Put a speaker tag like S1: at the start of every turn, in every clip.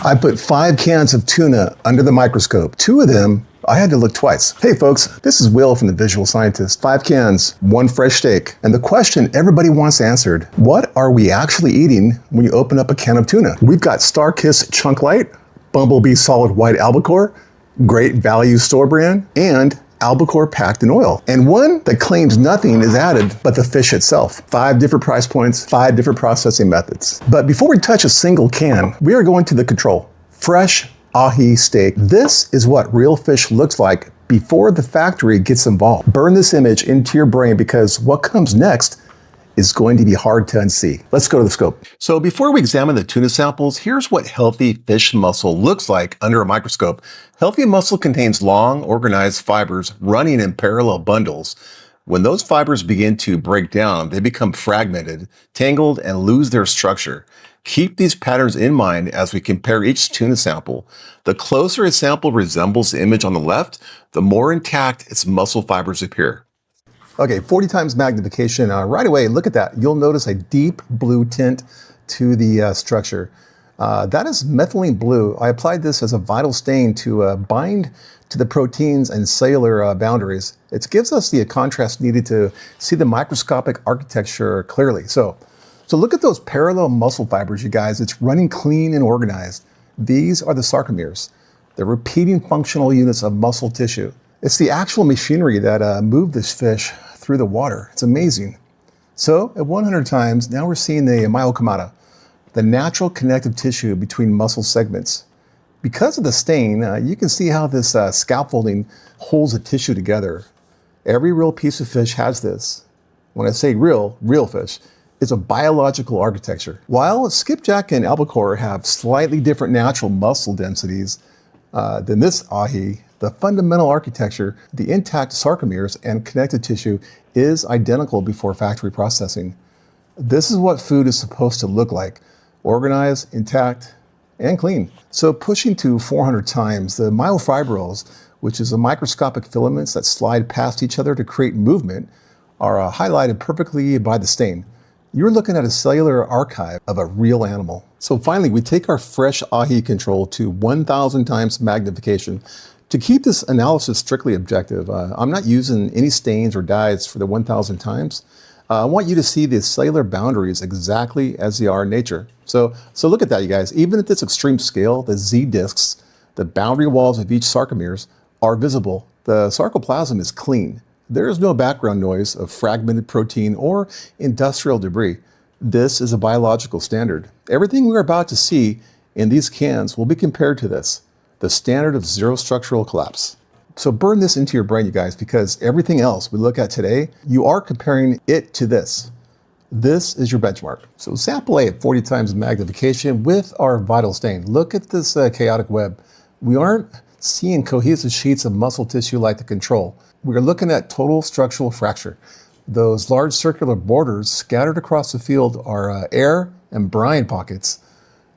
S1: I put 5 cans of tuna under the microscope. 2 of them, I had to look twice. Hey folks, this is Will from The Visual Scientist. 5 cans, 1 fresh steak. And the question everybody wants answered, what are we actually eating when you open up a can of tuna? We've got StarKist Chunk Light, Bumble Bee Solid White Albacore, Great Value store brand, and Albacore packed in oil. And one that claims nothing is added but the fish itself. 5 different price points, 5 different processing methods. But before we touch a single can, we are going to the control. Fresh ahi steak. This is what real fish looks like before the factory gets involved. Burn this image into your brain because what comes next is going to be hard to unsee. Let's go to the scope. So before we examine the tuna samples, here's what healthy fish muscle looks like under a microscope. Healthy muscle contains long, organized fibers running in parallel bundles. When those fibers begin to break down, they become fragmented, tangled, and lose their structure. Keep these patterns in mind as we compare each tuna sample. The closer a sample resembles the image on the left, the more intact its muscle fibers appear. Okay, 40 times magnification. Right away, look at that. You'll notice a deep blue tint to the structure. That is methylene blue. I applied this as a vital stain to bind to the proteins and cellular boundaries. It gives us the contrast needed to see the microscopic architecture clearly. So look at those parallel muscle fibers, you guys. It's running clean and organized. These are the sarcomeres, the repeating functional units of muscle tissue. It's the actual machinery that moved this fish through the water. It's amazing. So at 100 times, now we're seeing the myocommata, the natural connective tissue between muscle segments. Because of the stain, you can see how this scaffolding holds the tissue together. Every real piece of fish has this. When I say real fish, it's a biological architecture. While skipjack and albacore have slightly different natural muscle densities than this ahi, the fundamental architecture, the intact sarcomeres and connective tissue is identical before factory processing. This is what food is supposed to look like: organized, intact, and clean. So pushing to 400 times, the myofibrils, which is the microscopic filaments that slide past each other to create movement, are highlighted perfectly by the stain. You're looking at a cellular archive of a real animal. So finally, we take our fresh ahi control to 1,000 times magnification. To keep this analysis strictly objective, I'm not using any stains or dyes for the 1,000 times. I want you to see the cellular boundaries exactly as they are in nature. So look at that, you guys. Even at this extreme scale, the Z discs, the boundary walls of each sarcomeres, are visible. The sarcoplasm is clean. There is no background noise of fragmented protein or industrial debris. This is a biological standard. Everything we're about to see in these cans will be compared to this, the standard of zero structural collapse. So burn this into your brain, you guys, because everything else we look at today, you are comparing it to this. This is your benchmark. So sample A at 40 times magnification with our vital stain. Look at this chaotic web. We aren't seeing cohesive sheets of muscle tissue like the control. We're looking at total structural fracture. Those large circular borders scattered across the field are air and brine pockets.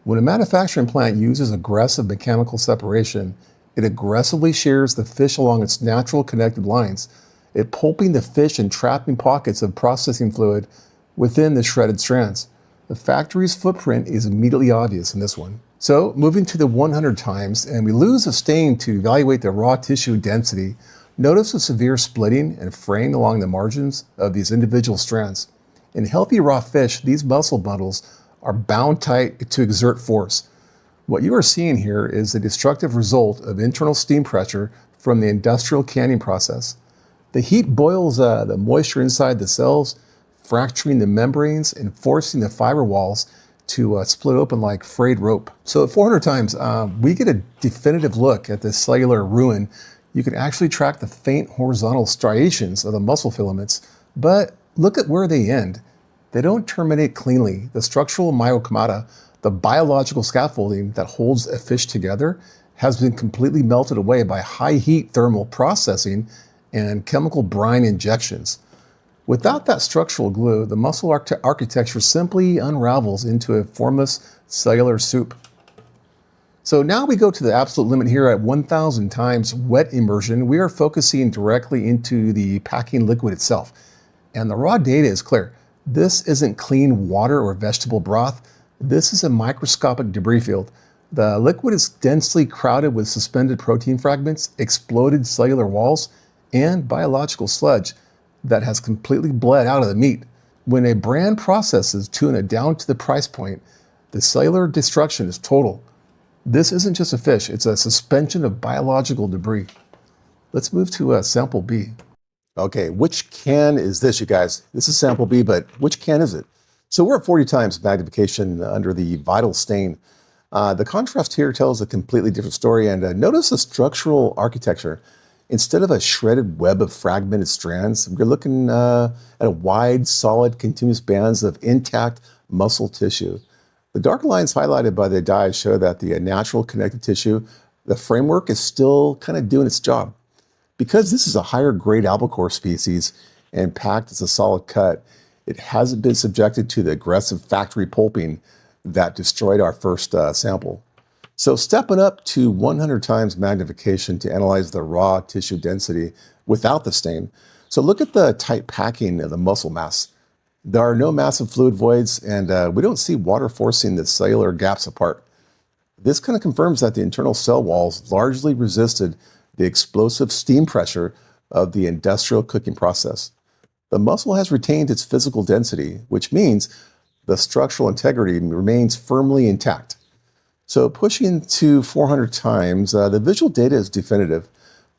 S1: When a manufacturing plant uses aggressive mechanical separation, it aggressively shears the fish along its natural connective lines, it pulping the fish and trapping pockets of processing fluid within the shredded strands. The factory's footprint is immediately obvious in this one. So moving to the 100 times, and we lose a stain to evaluate the raw tissue density. Notice the severe splitting and fraying along the margins of these individual strands. In healthy raw fish, these muscle bundles are bound tight to exert force. What you are seeing here is the destructive result of internal steam pressure from the industrial canning process. The heat boils the moisture inside the cells, fracturing the membranes and forcing the fiber walls to split open like frayed rope. So at 400 times, we get a definitive look at the cellular ruin. You can actually track the faint horizontal striations of the muscle filaments, but look at where they end. They don't terminate cleanly. The structural myocommata, the biological scaffolding that holds a fish together, has been completely melted away by high heat thermal processing and chemical brine injections. Without that structural glue, the muscle architecture simply unravels into a formless cellular soup. So now we go to the absolute limit here at 1,000 times wet immersion. We are focusing directly into the packing liquid itself. And the raw data is clear. This isn't clean water or vegetable broth. This is a microscopic debris field. The liquid is densely crowded with suspended protein fragments, exploded cellular walls, and biological sludge that has completely bled out of the meat. When a brand processes tuna down to the price point, the cellular destruction is total. This isn't just a fish, it's a suspension of biological debris. Let's move to sample B. Okay, which can is this, you guys? This is sample B, but which can is it? So we're at 40 times magnification under the vital stain. The contrast here tells a completely different story, and notice the structural architecture. Instead of a shredded web of fragmented strands, we're looking at a wide, solid, continuous bands of intact muscle tissue. The dark lines highlighted by the dye show that the natural connective tissue, the framework is still kind of doing its job. Because this is a higher grade albacore species and packed as a solid cut, it hasn't been subjected to the aggressive factory pulping that destroyed our first sample. So stepping up to 100 times magnification to analyze the raw tissue density without the stain. So look at the tight packing of the muscle mass. There are no massive fluid voids, and we don't see water forcing the cellular gaps apart. This kind of confirms that the internal cell walls largely resisted the explosive steam pressure of the industrial cooking process. The muscle has retained its physical density, which means the structural integrity remains firmly intact. So pushing to 400 times, the visual data is definitive.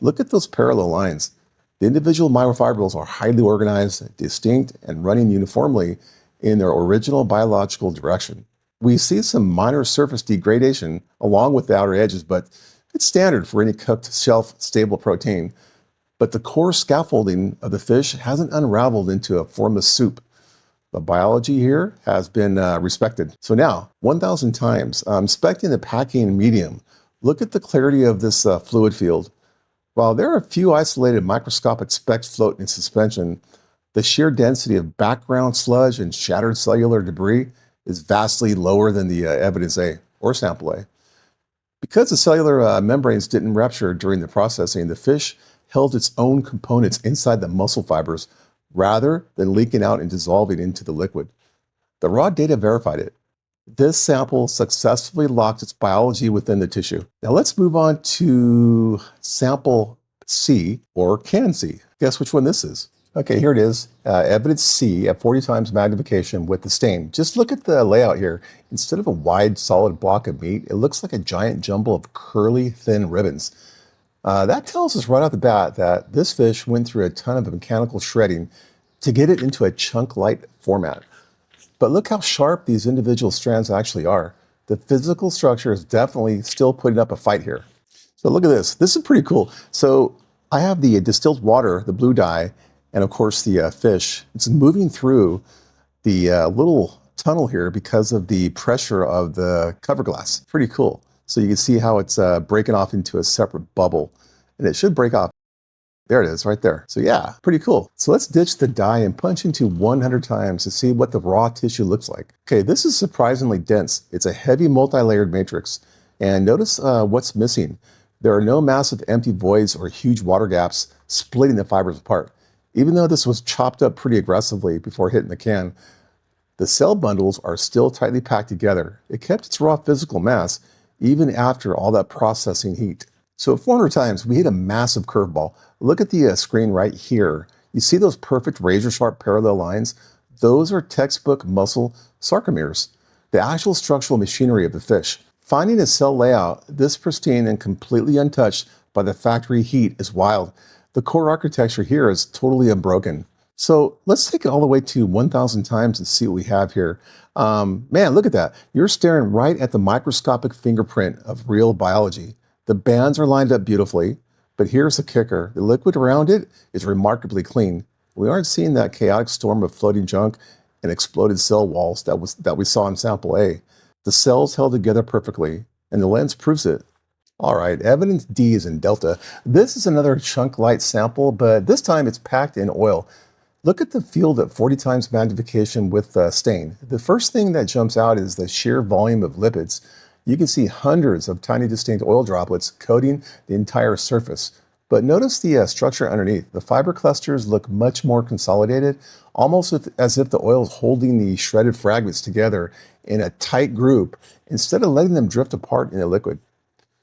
S1: Look at those parallel lines. The individual myofibrils are highly organized, distinct, and running uniformly in their original biological direction. We see some minor surface degradation along with the outer edges, but it's standard for any cooked shelf-stable protein. But the core scaffolding of the fish hasn't unraveled into a formless soup. The biology here has been respected. So now, 1,000 times, inspecting the packing medium, look at the clarity of this fluid field. While there are a few isolated microscopic specks floating in suspension, the sheer density of background sludge and shattered cellular debris is vastly lower than the evidence A, or sample A. Because the cellular membranes didn't rupture during the processing, the fish held its own components inside the muscle fibers rather than leaking out and dissolving into the liquid. The raw data verified it. This sample successfully locked its biology within the tissue. Now let's move on to sample C, or can C. Guess which one this is? Okay, here it is. Evidence C at 40 times magnification with the stain. Just look at the layout here. Instead of a wide, solid block of meat, it looks like a giant jumble of curly, thin ribbons. That tells us right off the bat that this fish went through a ton of mechanical shredding to get it into a chunk-light format. But look how sharp these individual strands actually are. The physical structure is definitely still putting up a fight here. So look at this. This is pretty cool. So I have the distilled water, the blue dye, and of course the fish. It's moving through the little tunnel here because of the pressure of the cover glass. Pretty cool. So you can see how it's breaking off into a separate bubble. And it should break off. There it is, right there. So yeah, pretty cool. So let's ditch the dye and punch into 100 times to see what the raw tissue looks like. Okay, this is surprisingly dense. It's a heavy multi-layered matrix. And notice what's missing. There are no massive empty voids or huge water gaps splitting the fibers apart. Even though this was chopped up pretty aggressively before hitting the can, the cell bundles are still tightly packed together. It kept its raw physical mass even after all that processing heat. So at 400 times, we hit a massive curveball. Look at the screen right here. You see those perfect razor-sharp parallel lines? Those are textbook muscle sarcomeres, the actual structural machinery of the fish. Finding a cell layout this pristine and completely untouched by the factory heat is wild. The core architecture here is totally unbroken. So let's take it all the way to 1,000 times and see what we have here. Man, look at that. You're staring right at the microscopic fingerprint of real biology. The bands are lined up beautifully, but here's the kicker. The liquid around it is remarkably clean. We aren't seeing that chaotic storm of floating junk and exploded cell walls that we saw in sample A. The cells held together perfectly, and the lens proves it. All right, evidence D is in delta. This is another chunk light sample, but this time it's packed in oil. Look at the field at 40 times magnification with stain. The first thing that jumps out is the sheer volume of lipids. You can see hundreds of tiny distinct oil droplets coating the entire surface. But notice the structure underneath. The fiber clusters look much more consolidated, almost as if the oil is holding the shredded fragments together in a tight group instead of letting them drift apart in a liquid.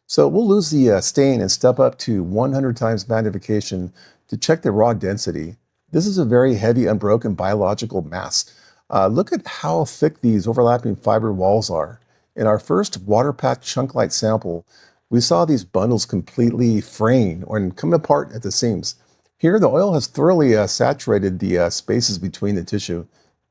S1: So we'll lose the stain and step up to 100 times magnification to check the raw density. This is a very heavy, unbroken biological mass. Look at how thick these overlapping fiber walls are. In our first water-packed chunk light sample, we saw these bundles completely fraying or coming apart at the seams. Here, the oil has thoroughly saturated the spaces between the tissue,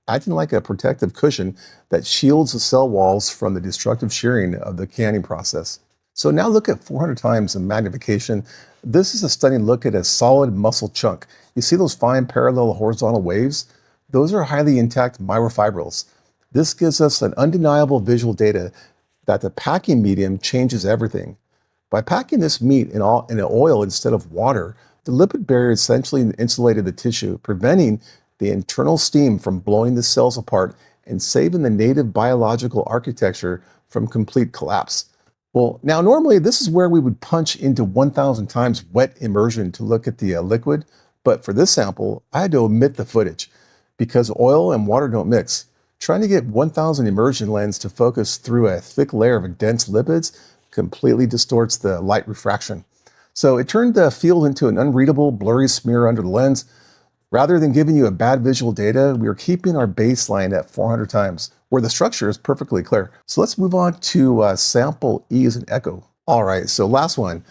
S1: acting like a protective cushion that shields the cell walls from the destructive shearing of the canning process. So now look at 400 times the magnification. This is a stunning look at a solid muscle chunk. You see those fine parallel horizontal waves? Those are highly intact myofibrils. This gives us an undeniable visual data that the packing medium changes everything. By packing this meat in an oil instead of water, the lipid barrier essentially insulated the tissue, preventing the internal steam from blowing the cells apart and saving the native biological architecture from complete collapse. Well, now normally this is where we would punch into 1,000 times wet immersion to look at the liquid, but for this sample, I had to omit the footage because oil and water don't mix. Trying to get 1,000 immersion lens to focus through a thick layer of dense lipids completely distorts the light refraction. So it turned the field into an unreadable, blurry smear under the lens. Rather than giving you a bad visual data, we are keeping our baseline at 400 times, where the structure is perfectly clear. So let's move on to sample E as an echo. All right, so last one,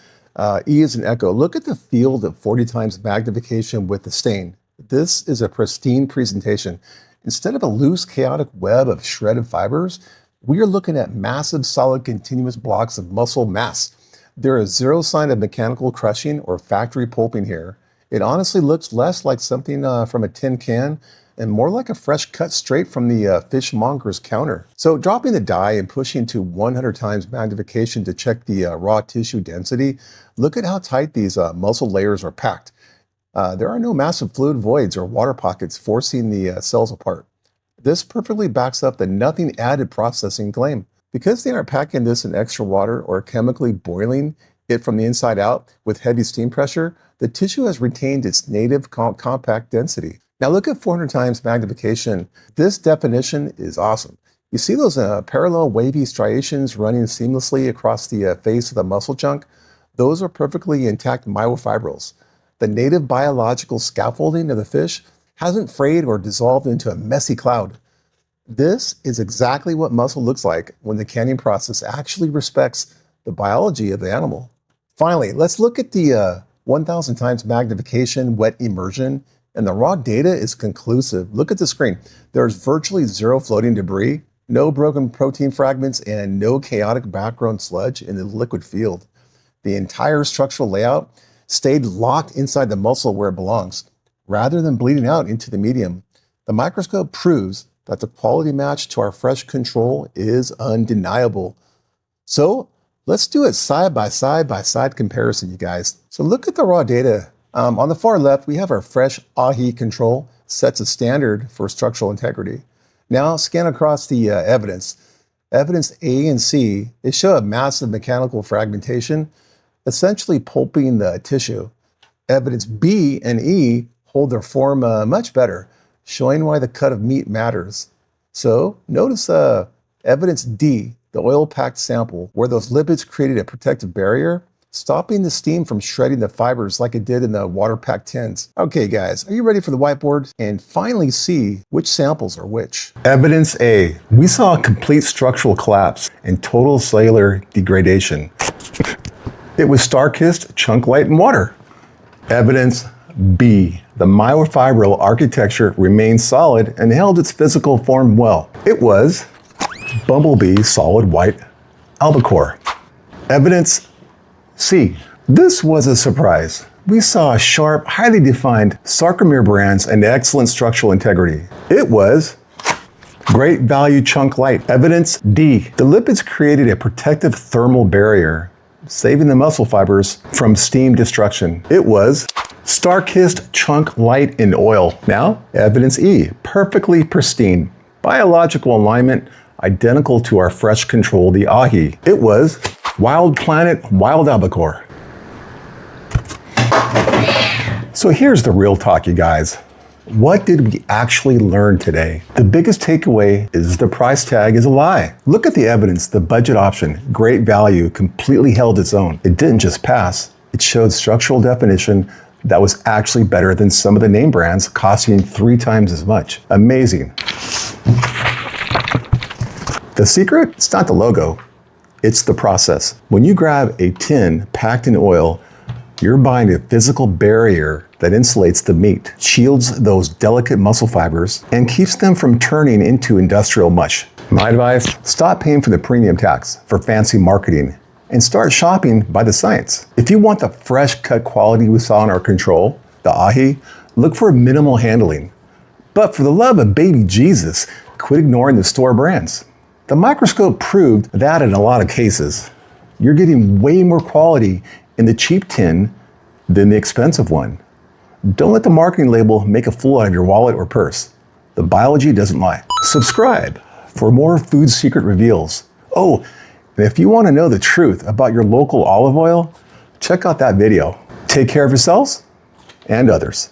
S1: E as an echo. Look at the field at 40 times magnification with the stain. This is a pristine presentation. Instead of a loose, chaotic web of shredded fibers, we are looking at massive, solid, continuous blocks of muscle mass. There is zero sign of mechanical crushing or factory pulping here. It honestly looks less like something from a tin can and more like a fresh cut straight from the fishmonger's counter. So dropping the dye and pushing to 100 times magnification to check the raw tissue density, look at how tight these muscle layers are packed. There are no massive fluid voids or water pockets forcing the cells apart. This perfectly backs up the nothing added processing claim. Because they aren't packing this in extra water or chemically boiling it from the inside out with heavy steam pressure, the tissue has retained its native compact density. Now look at 400 times magnification. This definition is awesome. You see those parallel wavy striations running seamlessly across the face of the muscle chunk? Those are perfectly intact myofibrils. The native biological scaffolding of the fish hasn't frayed or dissolved into a messy cloud. This is exactly what muscle looks like when the canning process actually respects the biology of the animal. Finally, let's look at the 1,000 times magnification wet immersion, and the raw data is conclusive. Look at the screen. There's virtually zero floating debris, no broken protein fragments, and no chaotic background sludge in the liquid field. The entire structural layout stayed locked inside the muscle where it belongs, rather than bleeding out into the medium. The microscope proves that the quality match to our fresh control is undeniable. So let's do it side by side comparison, you guys. So look at the raw data. On the far left, we have our fresh ahi control, sets a standard for structural integrity. Now scan across the evidence. Evidence A and C, they show a massive mechanical fragmentation, essentially pulping the tissue. Evidence B and E hold their form much better, showing why the cut of meat matters. So notice evidence D, the oil-packed sample, where those lipids created a protective barrier, stopping the steam from shredding the fibers like it did in the water-packed tins. Okay guys, are you ready for the whiteboard? And finally see which samples are which. Evidence A, we saw a complete structural collapse and total cellular degradation. It was StarKist, chunk light, and water. Evidence B, the myofibril architecture remained solid and held its physical form well. It was Bumble Bee solid white albacore. Evidence C, this was a surprise. We saw sharp, highly defined sarcomere brands and excellent structural integrity. It was great value chunk light. Evidence D, the lipids created a protective thermal barrier, saving the muscle fibers from steam destruction. It was StarKist chunk light in oil. Now, evidence E, perfectly pristine, biological alignment, identical to our fresh control, the ahi. It was Wild Planet Wild Albacore. So here's the real talk, you guys. What did we actually learn today? The biggest takeaway is the price tag is a lie. Look at the evidence. The budget option, great value, completely held its own. It didn't just pass. It showed structural definition that was actually better than some of the name brands, costing 3 times as much. Amazing. The secret? It's not the logo. It's the process. When you grab a tin packed in oil, you're buying a physical barrier that insulates the meat, shields those delicate muscle fibers, and keeps them from turning into industrial mush. My advice, stop paying for the premium tax for fancy marketing and start shopping by the science. If you want the fresh cut quality we saw in our control, the ahi, look for minimal handling. But for the love of baby Jesus, quit ignoring the store brands. The microscope proved that in a lot of cases. You're getting way more quality in the cheap tin than the expensive one. Don't let the marketing label make a fool out of your wallet or purse. The biology doesn't lie. Subscribe for more food secret reveals. Oh, and if you want to know the truth about your local olive oil, check out that video. Take care of yourselves and others.